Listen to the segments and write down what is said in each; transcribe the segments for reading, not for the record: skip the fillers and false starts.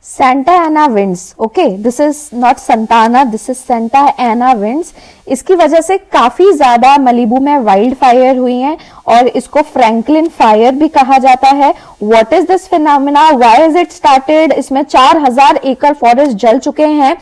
Santa Ana winds, okay, this is not Santa Ana, this is Santa Ana winds. इसकी वजह से काफी ज्यादा मलिबू में वाइल्ड फायर हुई हैं और इसको फ्रैंकलिन फायर भी कहा जाता है. What is this phenomena, why is it started? इसमें 4000 एकड़ फॉरेस्ट जल चुके हैं.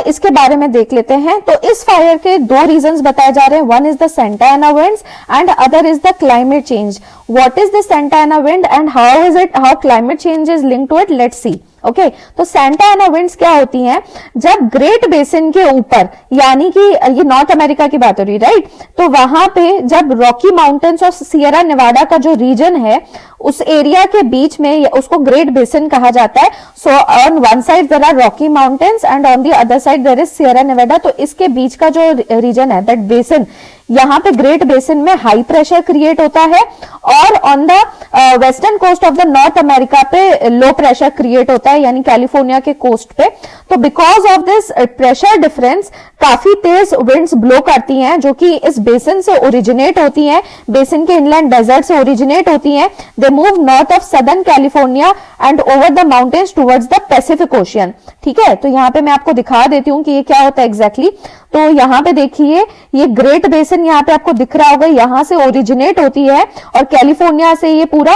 इसके बारे में देख लेते हैं. तो इस फायर के दो रीजंस बताए जा रहे हैं. One is the Santa Ana winds and other is the climate change. What is the Santa Ana wind and how climate change is linked to it, let's see. Okay, तो Santa Ana winds क्या होती हैं? जब great basin के ऊपर, यानी कि ये नॉर्थ अमेरिका की बात हो रही, राइट, तो वहां पे जब रॉकी माउंटेन्स और सियरा नेवाडा का जो रीजन है उस एरिया के बीच में, उसको ग्रेट बेसिन कहा जाता है. So on one side there are Rocky Mountains and on the other side there is Sierra Nevada. तो इसके बीच का जो रीजन है, दैट बेसिन, यहाँ पे ग्रेट बेसिन में हाई प्रेशर क्रिएट होता है और on the western coast of the North America पे लो प्रेशर क्रिएट होता है, यानी कैलिफोर्निया के कोस्ट पे. तो because of this pressure difference काफी तेज विंड्स ब्लो करती हैं जो कि इस बेसिन से ओरिजिनेट होती हैं, बेसिन के इनलैंड डेजर्ट से ओरिजिनेट होती हैं. They move north of southern California and over the mountains towards the Pacific ocean. ठीक है, तो यहाँ पे मैं आपको दिखा देती हूँ कि ये क्या होता है एग्जैक्टली. तो यहाँ पे देखिए, ये ग्रेट बेसिन यहाँ पे आपको दिख रहा होगा, यहाँ से ओरिजिनेट होती है और कैलिफोर्निया से ये पूरा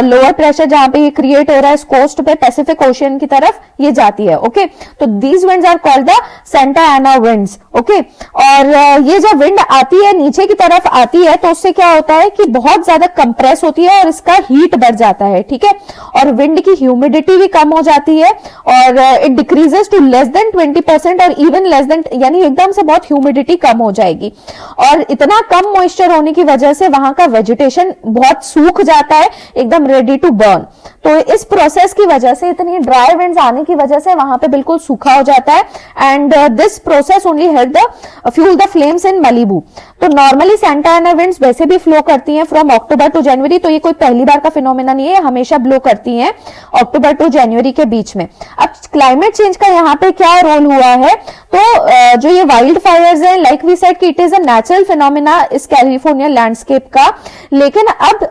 लोअर प्रेशर जहां पे ये क्रिएट हो रहा है इस कोस्ट पे पैसिफिक ओशियन की तरफ ये जाती है. ओके, तो these winds are called the Santa Ana winds. Okay, और ये जब विंड आती है नीचे की तरफ आती है तो उससे क्या होता है कि बहुत ज्यादा कंप्रेस होती है और इसका हीट बढ़ जाता है. ठीक है, और विंड की ह्यूमिडिटी भी कम हो जाती है और it decreases to less than 20% और इवन लेस देन, यानी एकदम से बहुत ह्यूमिडिटी कम हो जाएगी. और इतना कम मॉइस्चर होने की वजह से वहां का वेजिटेशन बहुत सूख जाता है, एकदम रेडी टू बर्न. तो इस प्रोसेस की वजह से, इतनी ड्राई विंड्स आने की वजह से वहां पे बिल्कुल सूखा हो जाता है. And this process only help the fuel the flames in Malibu. तो नॉर्मली सेंटा एना विंड्स वैसे भी फ्लो करती हैं फ्रॉम अक्टूबर टू जनवरी. तो ये कोई पहली बार का फिनोमेना नहीं है, हमेशा ब्लो करती हैं अक्टूबर टू जनवरी के बीच में. अब क्लाइमेट चेंज का यहाँ पे क्या रोल हुआ है? तो जो ये वाइल्ड फायर्स है, लाइक वी सेड कि it is a natural phenomena इस कैलिफोर्निया लैंडस्केप का, लेकिन अब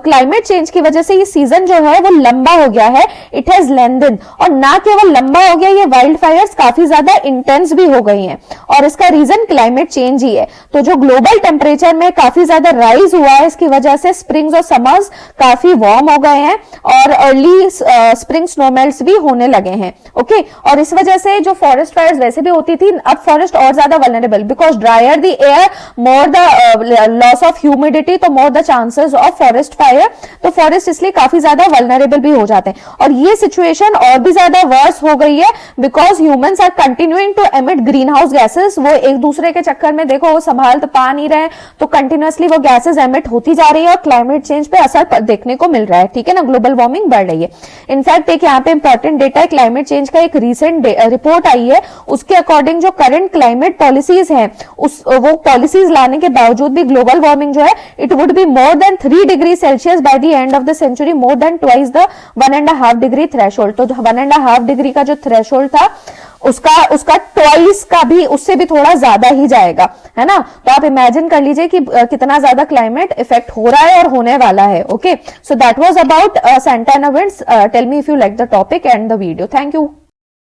क्लाइमेट चेंज की वजह से ये सीजन जो है वो लंबा हो गया है. इट हैज लेंथन, और ना केवल लंबा हो गया, ये वाइल्ड फायर्स काफी ज्यादा इंटेंस भी हो गई हैं और इसका रीजन क्लाइमेट चेंज ही है. तो जो ग्लोबल टेम्परेचर में काफी ज्यादा राइज हुआ है, इसकी वजह से स्प्रिंग्स और समर्स काफी वार्म हो गए हैं और अर्ली स्प्रिंग स्नोमेल्ट्स भी होने लगे हैं. ओके, और इस वजह से जो फॉरेस्ट फायर्स वैसे भी होती थी, अब फॉरेस्ट और ज्यादा vulnerable, because drier the air, more the loss of humidity, तो more the chances of forest fire. तो फॉरेस्ट इसलिए काफी ज्यादा वल्नरेबल भी हो जाते हैं. और ये सिचुएशन और भी ज्यादा वर्स हो गई है because humans are continuing to emit greenhouse gases. वो एक दूसरे के चक्कर में देखो वो संभाल तो पा नहीं रहे, तो कंटिन्यूअसली वो गैसेस एमिट होती जा रही है और क्लाइमेट चेंज पे असर देखने को मिल रहा है. ठीक है ना, ग्लोबल वार्मिंग बढ़ रही है. इनफैक्ट एक यहाँ पे इंपॉर्टेंट डेटा है, क्लाइमेट चेंज का एक रिसेंट रिपोर्ट आई है, उसके अकॉर्डिंग जो करंट क्लाइमेट पॉलिसीज हैं, वो पॉलिसीज लाने के बावजूद भी ग्लोबल वार्मिंग जो है it would be more than 3 degree Celsius by the end of the century, more than twice the 1.5 degree threshold. तो 1.5 डिग्री का जो थ्रेशोल्ड था उसका ट्वाइस का भी, उससे भी थोड़ा ज्यादा ही जाएगा, है ना. तो आप इमेजिन कर लीजिए कि कितना ज्यादा क्लाइमेट इफेक्ट हो रहा है और होने वाला है. Okay, so that was about Santa Ana winds. Tell me if you like the topic and the video. Thank you.